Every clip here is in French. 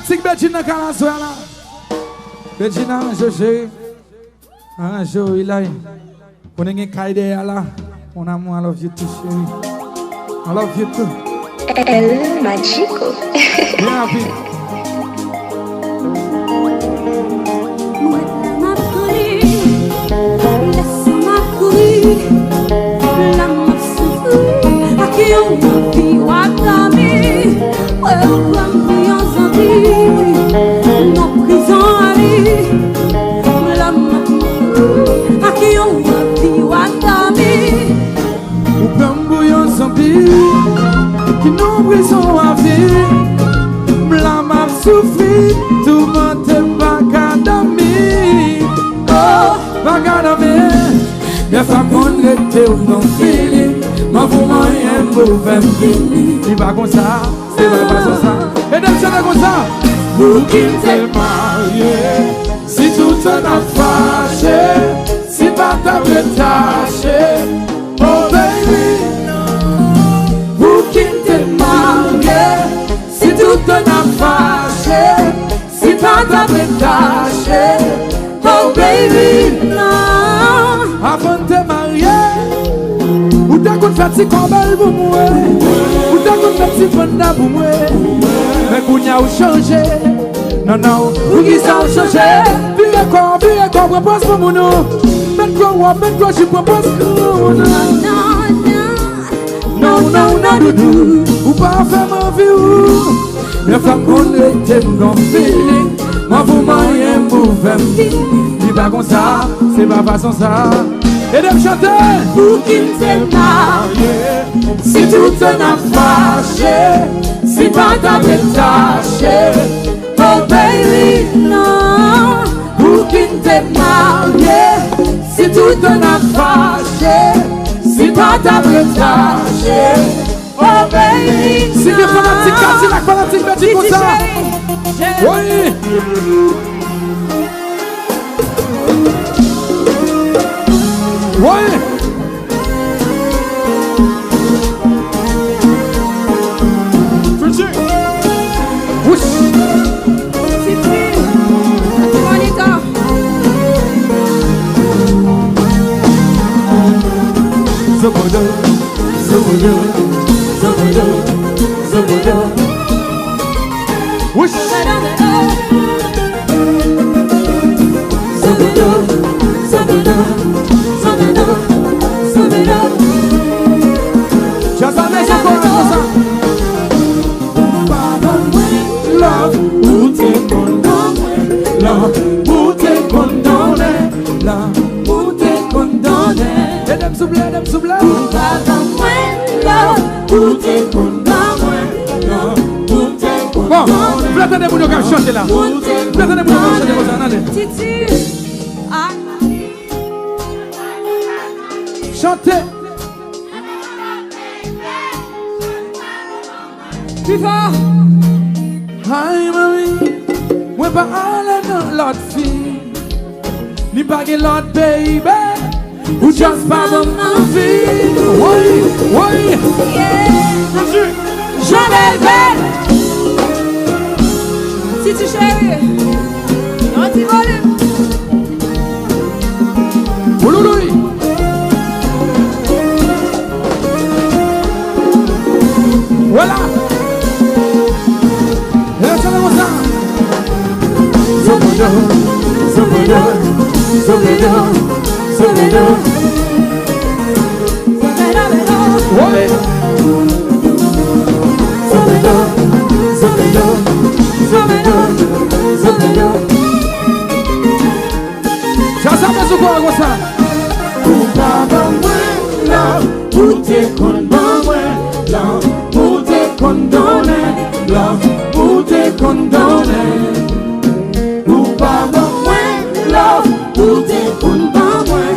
petit Bettina Calaswella. Bettina, je sais. Ah, je il a. On est caillé là. Mon amour, I love you too, chérie. I love you too. El Magico. Bien happy. Qui nous brisons à vie, la m'a souffri, tout le monde est bagadami. Oh, bagadami. Mes femmes qu'on était ou non fini, ma vous moyen pour faire fini. Il va comme ça, c'est pas comme ça. Et d'un chant comme ça, vous qui t'êtes marié, si tout t'en a fâché, si pas t'as détaché, oh baby. Si tout t'en a fâché, si pas t'as détaché, oh baby, non. Avant de te marier, ou t'as qu'on fait petit combat pour moi, ou t'as qu'on fait petit panda pour moi, mais qu'on y a changé, non, non, ou qui ça a changé, puis quoi, propose pour nous, mettre quoi, je propose pour nous. Non, non, non, doudou, ou pas faire ma vie ou mes femmes qu'on était dans feeling, moi vous moyen pour faire dis pas comme ça, c'est pas façon ça. Et de me chanter, pour qui t'es marié, si tout t'en a fâché, si pas t'as détaché, oh baby, non. Pour qui t'es marié, si tout t'en a fâché, si pas t'as détaché, oh baby, si tu fais la petite carte, c'est la petite bête comme ça. Oui. Oui. Ouch. Zobodo, Zobodo, Zobodo, Zobodo. Whoosh. Zobodo, Zobodo, Zobodo, Zobodo. Just a nice chorus. Love, who take on love, who take on love, who take on let them souble, let them souble. Bon, vous attendez pour nous chanter là. Vous attendez pour nous chanter comme ça, allez. Chantez. Plus fort. Hi Marie, moi pas aller dans l'autre fille, ni pas que l'autre baby. Ou just pas dans ma vie. Oui, oui. J'en ai fait. Si tu chéris, un petit volume. Oulouloui. Voilà. Et là, ça va comme ça. Zobodo, Zobodo, Zobodo, Zobodo. Ouais. Zobodo, Zobodo, Zobodo, Zobodo. Ça fait ce quoi comme ça? Pour pas love, pour te condamner, love, pour te condamner, love, pour te condamner. Pour pas love, pour te condamner.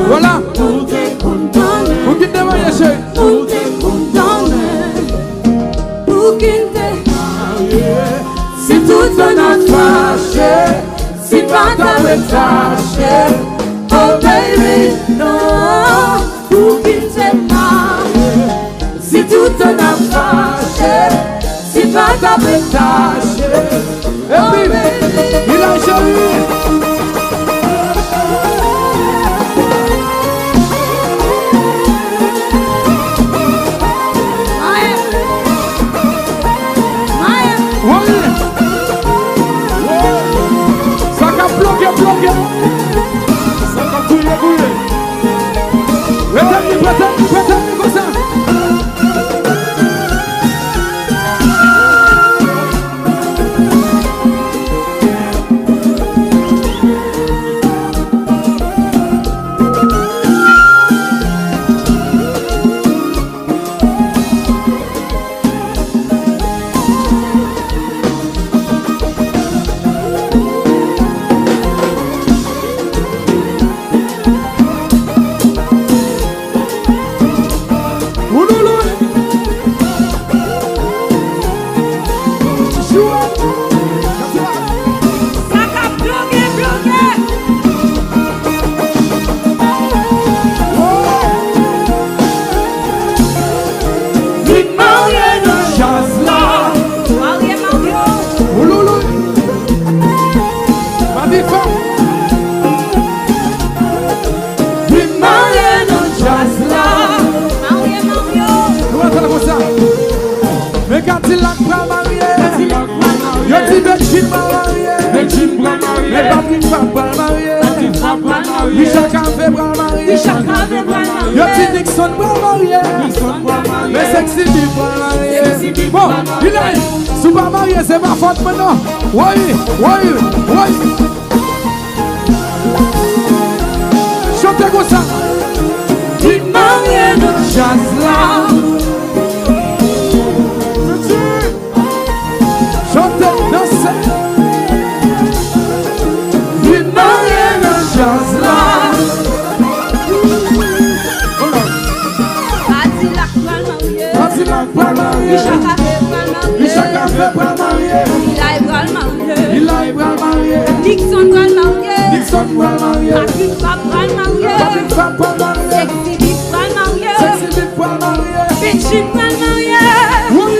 Voilà. Pour te condamner. Pour qui te marier, chérie? Pour te condamner. Pour qui te marier. Si tout t'en a fâché, si pas t'as détaché, oh baby, non. Pour qui te marier. Si tout t'en a fâché, si pas t'as détaché, Betchine va marier. Betchine va marier. Mais Patrick va marier. Richard Café va marier. Yo ti Nixon va marier. Mais Sexy Bip va marier. Bon, il est. Si vous pas marié, c'est ma faute maintenant. Oui. Chantez comme ça. Qui marie de jazz là. Chantez, dansez. Qui marie de jazz là. Cadillac va marier. Richard Café va marier. Il a marié. Nixon va marier. Nixon va marier. Patrick va marier. Patrick va marier. Sexy Bip va marier. Sexy Bip va marier. Betchine va marier. Oui.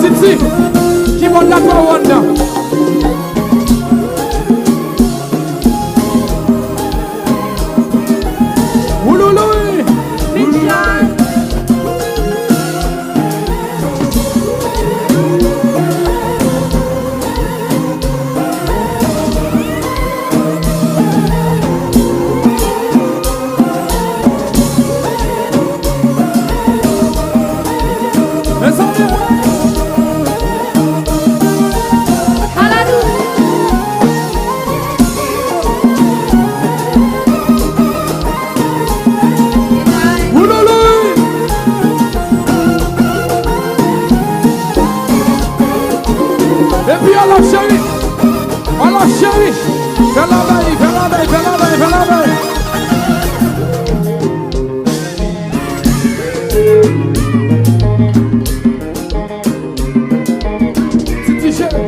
Titi, qui monte la Wanda. Oulouloui. Et puis on l'a chéri. Fais la veille. Titi chéri.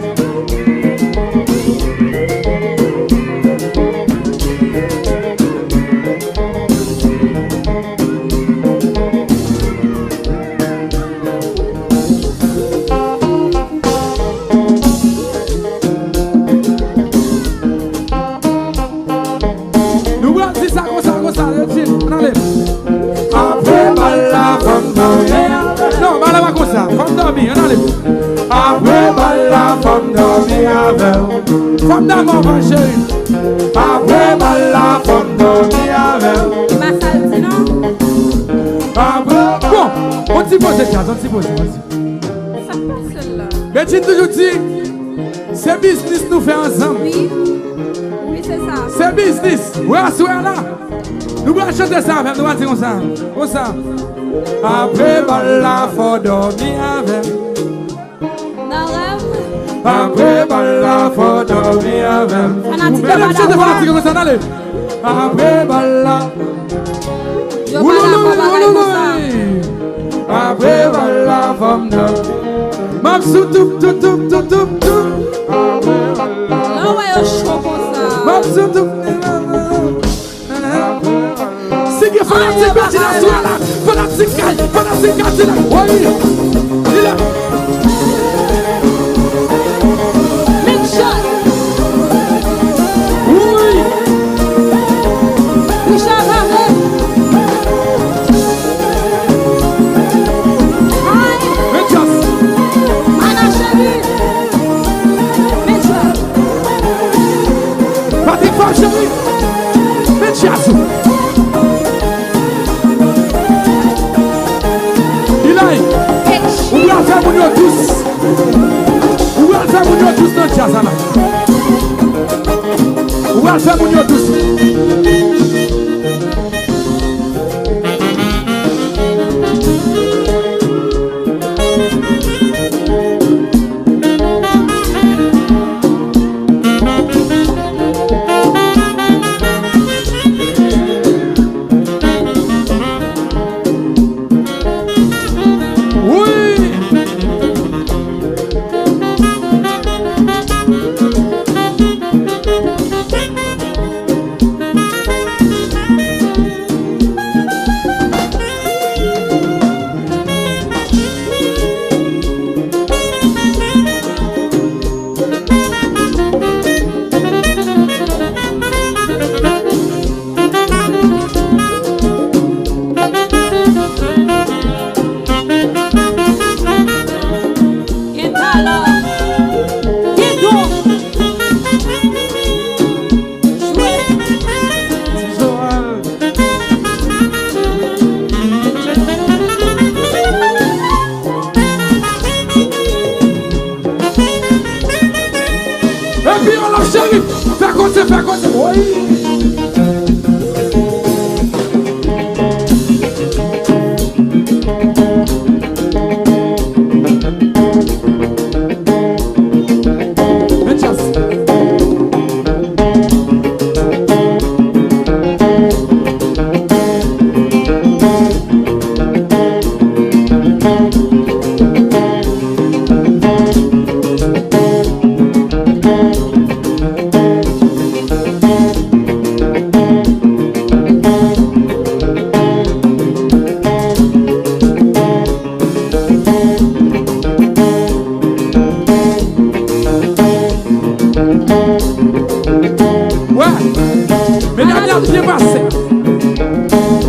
Après bala femme dormir. Non, bala pas comme ça. Femme dormir, on enlève. Après bala femme dormir avec. Femme d'amour, ma chérie. Après bala femme dormir avec. Ma salle, non? Après. Bon, on t'y pose, Ça passe là. Mais tu toujours dit, c'est business nous fait ensemble. Oui, c'est ça. C'est business. Ouais, là. Nous allons chanter ça avec nous, comme ça. Comme ça. Après, bala, faut dormir avec. Dans rêve. Après, bala, faut dormir avec. Fanatique, Mesdames, chantez fanatique comme ça, allez. Après, bala. Je parle comme ça. Après, bala, femme dormir. Mapsou, tout. Après, bala. Non, ouais, je suis comme ça. Mapsou, tout. Fanatique, petit la soie là. Fanatique, là. Oui. Il est. Big shot. Oui. Richard Café. Métias. Anna Chérie. Métias. Patrick Femme chérie. Métias. Ou va faire mon tous. Ou va faire mon tous dans le jazz là. Ou va faire mon tous.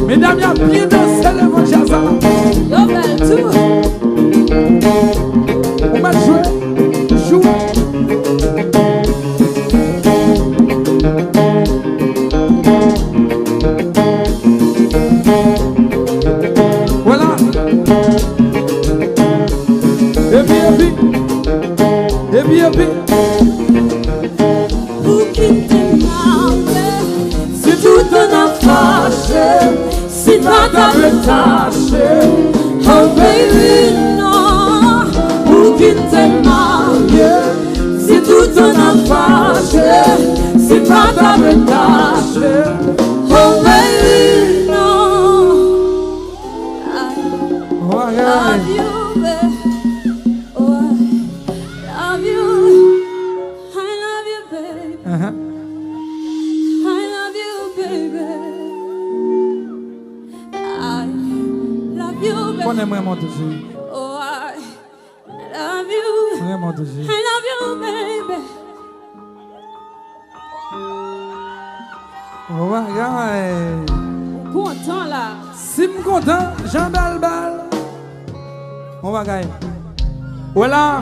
Mesdames, il y a bien dansé le bon jazz. Yo, belle, tout. On va jouer. Jouer. Voilà. Et puis. Pour quitter ma paix, c'est tout un fâché. Si pas t'avais tâché, oh baby, non. Pour quitter ma paix, c'est tout un fâché. Si pas t'avais tâché, oh baby, non. I love you, baby. Oh, I love you. I love you, baby. I love you, baby. I love you, baby. On aime vraiment toujours. Oh, I love you. Vraiment toujours. I love you, baby. Oh my God. Content là. Si je suis content, Jean Balbal. On va gagner. Voilà.